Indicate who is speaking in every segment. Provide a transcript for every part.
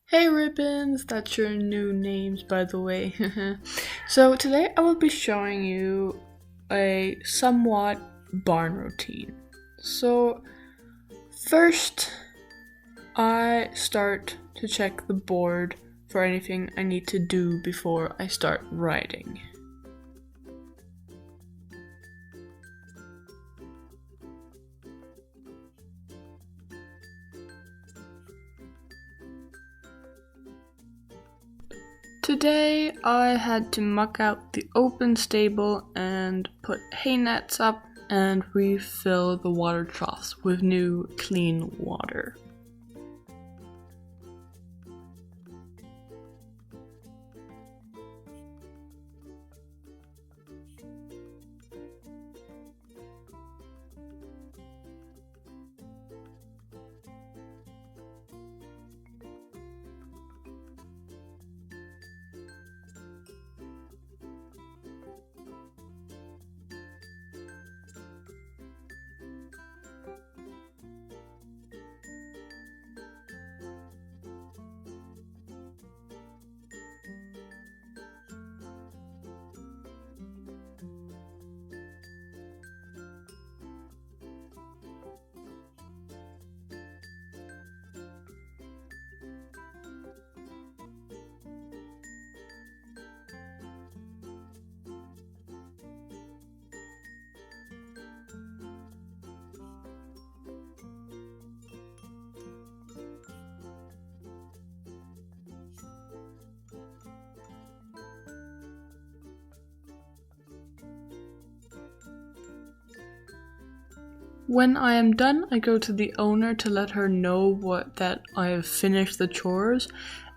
Speaker 1: Hey Ribbons, that's your new names by the way. So today I will be showing you a somewhat barn routine. So first I start to check the board for anything I need to do before I start writing. Today I had to muck out the open stable and put hay nets up and refill the water troughs with new clean water. When I am done, I go to the owner to let her know that I have finished the chores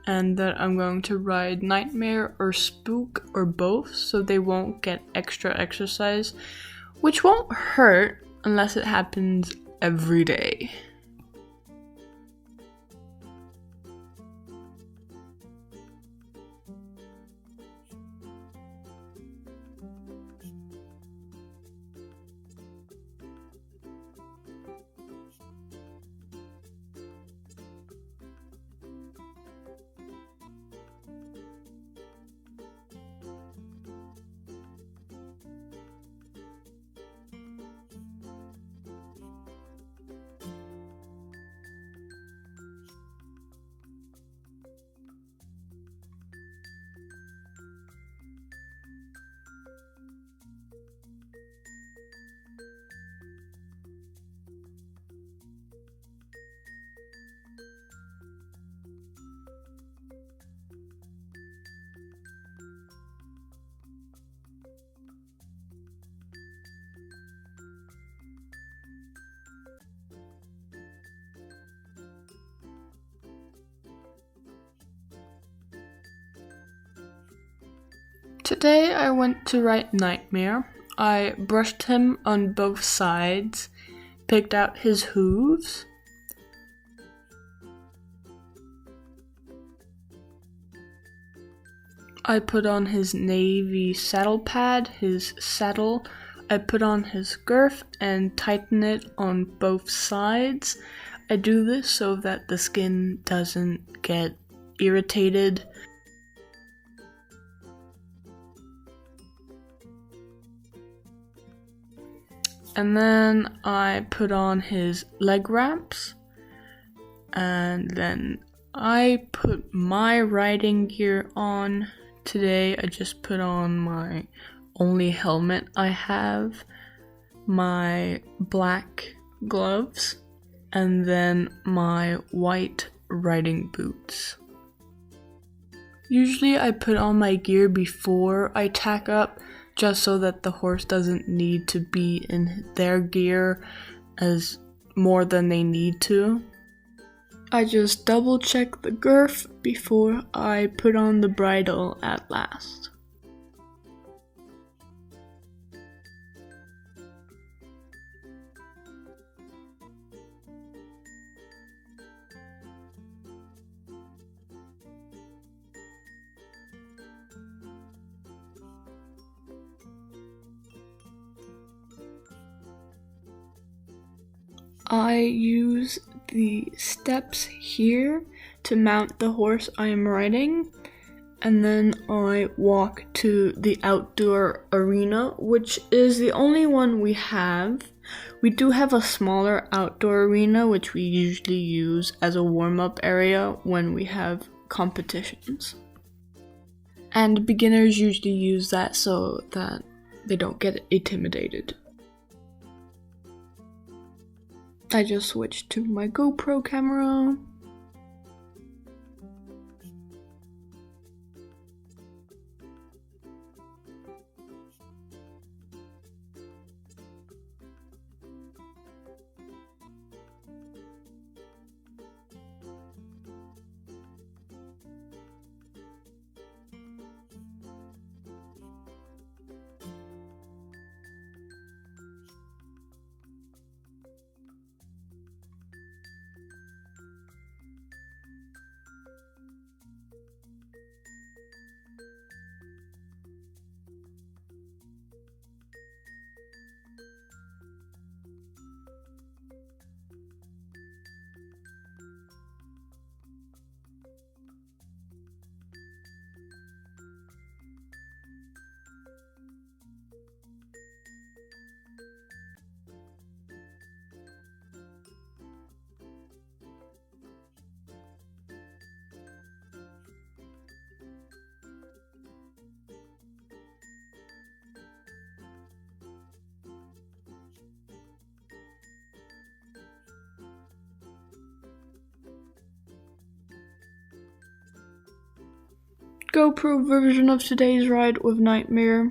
Speaker 1: and that I'm going to ride Nightmare or Spook or both so they won't get extra exercise, which won't hurt unless it happens every day. Today I went to write Nightmare. I brushed him on both sides, picked out his hooves. I put on his navy saddle pad, his saddle. I put on his girth and tighten it on both sides. I do this so that the skin doesn't get irritated. And then I put on his leg wraps, and then I put my riding gear on. Today I just put on my only helmet I have, my black gloves, and then my white riding boots. Usually I put on my gear before I tack up, just so that the horse doesn't need to be in their gear as more than they need to. I just double check the girth before I put on the bridle at last. I use the steps here to mount the horse I am riding, and then I walk to the outdoor arena, which is the only one we have. We do have a smaller outdoor arena, which we usually use as a warm-up area when we have competitions. And beginners usually use that so that they don't get intimidated. I just switched to my GoPro camera. GoPro version of today's ride with Nightmare.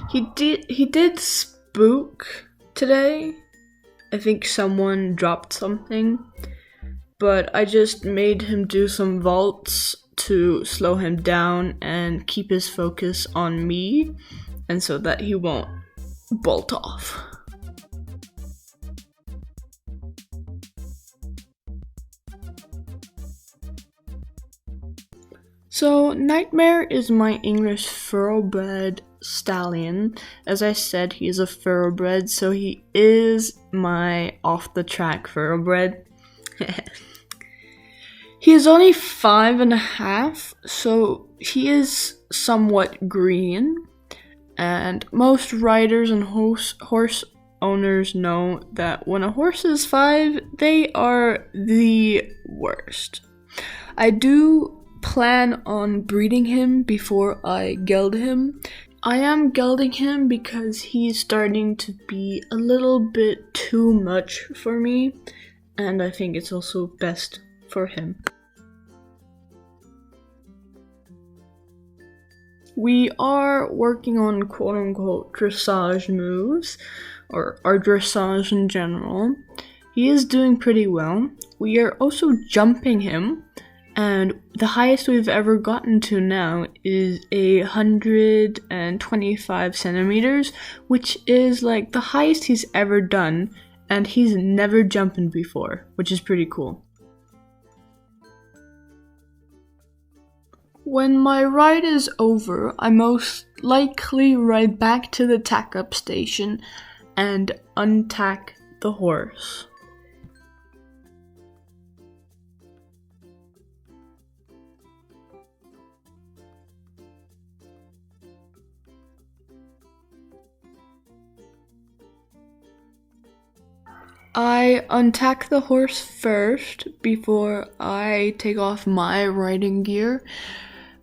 Speaker 1: He did Spook today. I think someone dropped something, but I just made him do some vaults to slow him down and keep his focus on me, and so that he won't bolt off. So, Nightmare is my English thoroughbred stallion. As I said, he is a thoroughbred, so he is my off-the-track thoroughbred. He is only 5.5, so he is somewhat green. And most riders and horse owners know that when a horse is 5, they are the worst. I do plan on breeding him before I geld him. I am gelding him because he's starting to be a little bit too much for me, and I think it's also best for him. We are working on quote-unquote dressage moves, or our dressage in general. He is doing pretty well. We are also jumping him, and the highest we've ever gotten to now is 125 centimeters, which is like the highest he's ever done, and he's never jumping before, which is pretty cool. When my ride is over, I most likely ride back to the tack-up station and untack the horse. I untack the horse first before I take off my riding gear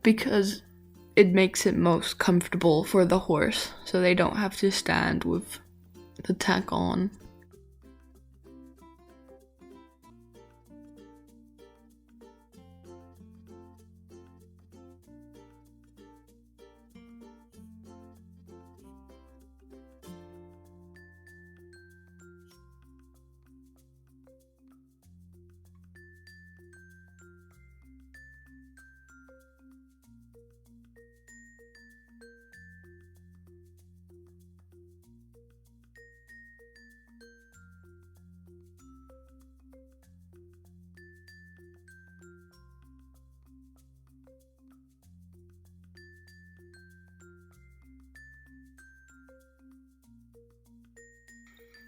Speaker 1: because it makes it most comfortable for the horse, so they don't have to stand with the tack on.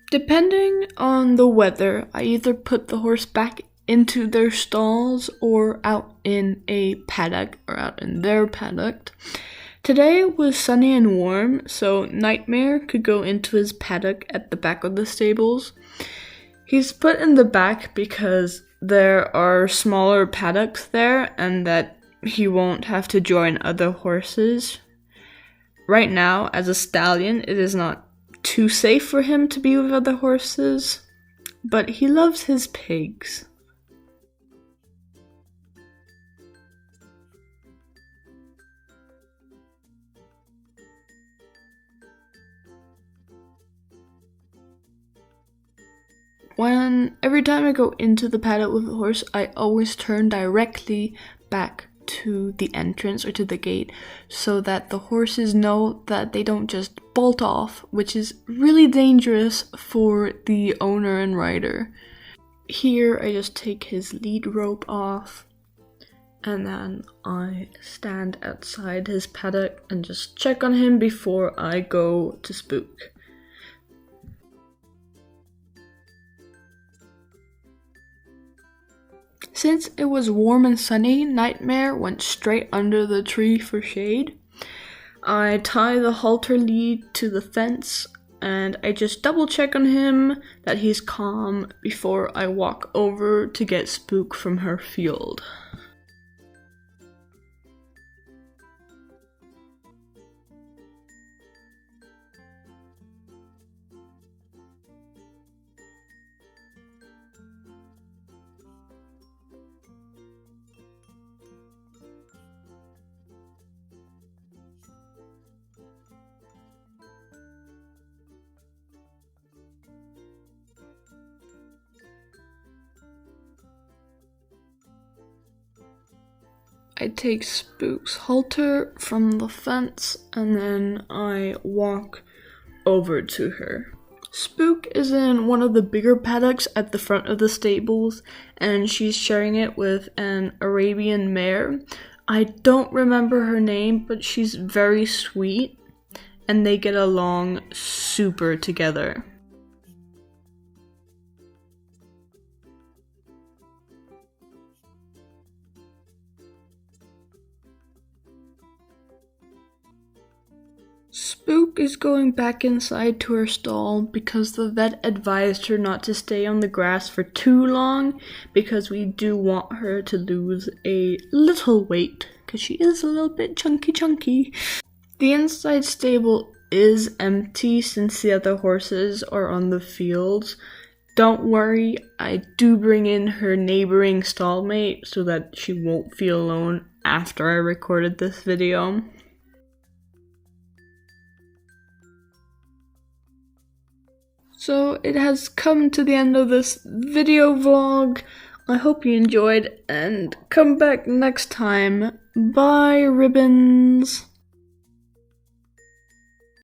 Speaker 1: Depending on the weather, I either put the horse back into their stalls or out in a paddock or out in their paddock. Today was sunny and warm, so Nightmare could go into his paddock at the back of the stables. He's put in the back because there are smaller paddocks there and that he won't have to join other horses. Right now, as a stallion, it is not too safe for him to be with other horses, but he loves his pigs. Every time I go into the paddock with a horse, I always turn directly back to the entrance or to the gate so that the horses know that they don't just bolt off, which is really dangerous for the owner and rider. Here I just take his lead rope off and then I stand outside his paddock and just check on him before I go to Spook. Since it was warm and sunny, Nightmare went straight under the tree for shade. I tie the halter lead to the fence and I just double check on him that he's calm before I walk over to get Spook from her field. I take Spook's halter from the fence and then I walk over to her. Spook is in one of the bigger paddocks at the front of the stables and she's sharing it with an Arabian mare. I don't remember her name, but she's very sweet and they get along super together. Spook is going back inside to her stall because the vet advised her not to stay on the grass for too long because we do want her to lose a little weight because she is a little bit chunky. The inside stable is empty since the other horses are on the fields. Don't worry, I do bring in her neighboring stallmate so that she won't feel alone after I recorded this video. So it has come to the end of this video vlog. I hope you enjoyed and come back next time. Bye, ribbons!